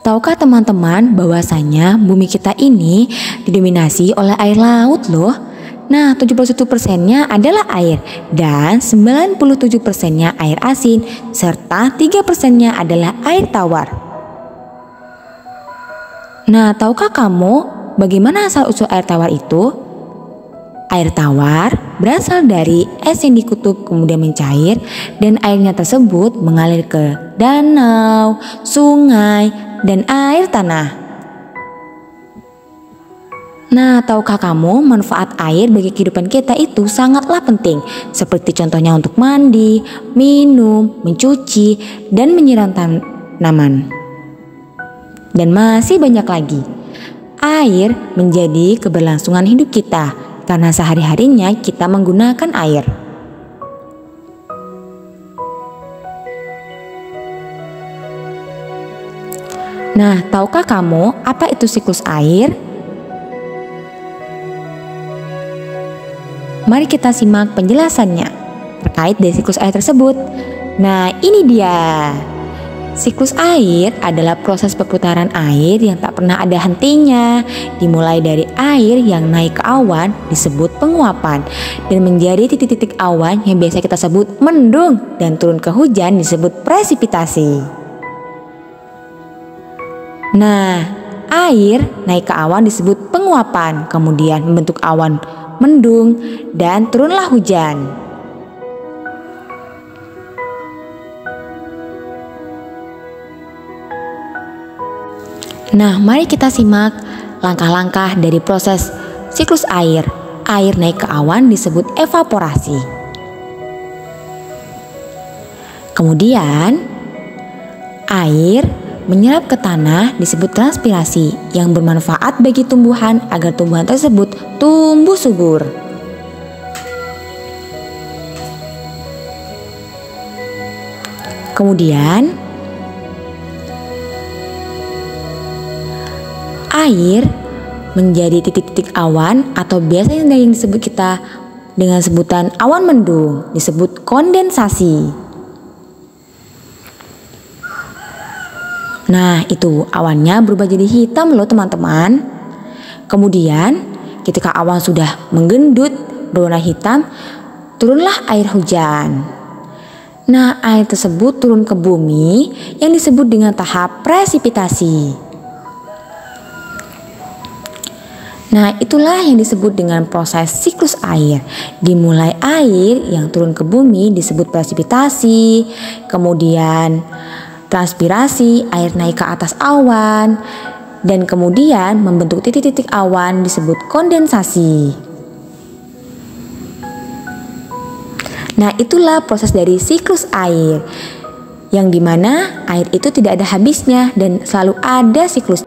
Tahukah teman-teman bahwasanya bumi kita ini didominasi oleh air laut loh. Nah, 71%-nya adalah air dan 97%-nya air asin serta 3%-nya adalah air tawar. Nah, tahukah kamu bagaimana asal-usul air tawar itu? Air tawar berasal dari es yang dikutub kemudian mencair dan airnya tersebut mengalir ke danau, sungai, dan air tanah. Nah, tahukah kamu manfaat air bagi kehidupan kita itu sangatlah penting, seperti contohnya untuk mandi, minum, mencuci, dan menyiram tanaman. Dan masih banyak lagi. Air menjadi keberlangsungan hidup kita karena sehari-harinya kita menggunakan air. Nah, tahukah kamu apa itu siklus air? Mari kita simak penjelasannya terkait dari siklus air tersebut. Nah, ini dia. Siklus air adalah proses perputaran air yang tak pernah ada hentinya. Dimulai dari air yang naik ke awan disebut penguapan dan menjadi titik-titik awan yang biasa kita sebut mendung dan turun ke hujan disebut presipitasi. Nah, air naik ke awan disebut penguapan, kemudian membentuk awan mendung dan turunlah hujan. Nah, mari kita simak langkah-langkah dari proses siklus air. Air naik ke awan disebut evaporasi. Kemudian, air menyerap ke tanah disebut transpirasi yang bermanfaat bagi tumbuhan agar tumbuhan tersebut tumbuh subur. Kemudian, air menjadi titik-titik awan atau biasanya yang disebut kita dengan sebutan awan mendung disebut kondensasi. Nah, itu awannya berubah jadi hitam loh teman-teman. Kemudian ketika awan sudah menggendut berwarna hitam, turunlah air hujan. Nah, air tersebut turun ke bumi yang disebut dengan tahap presipitasi. Nah, itulah yang disebut dengan proses siklus air. Dimulai air yang turun ke bumi disebut presipitasi, kemudian transpirasi, air naik ke atas awan, dan kemudian membentuk titik-titik awan disebut kondensasi. Nah, itulah proses dari siklus air, yang dimana air itu tidak ada habisnya dan selalu ada siklus.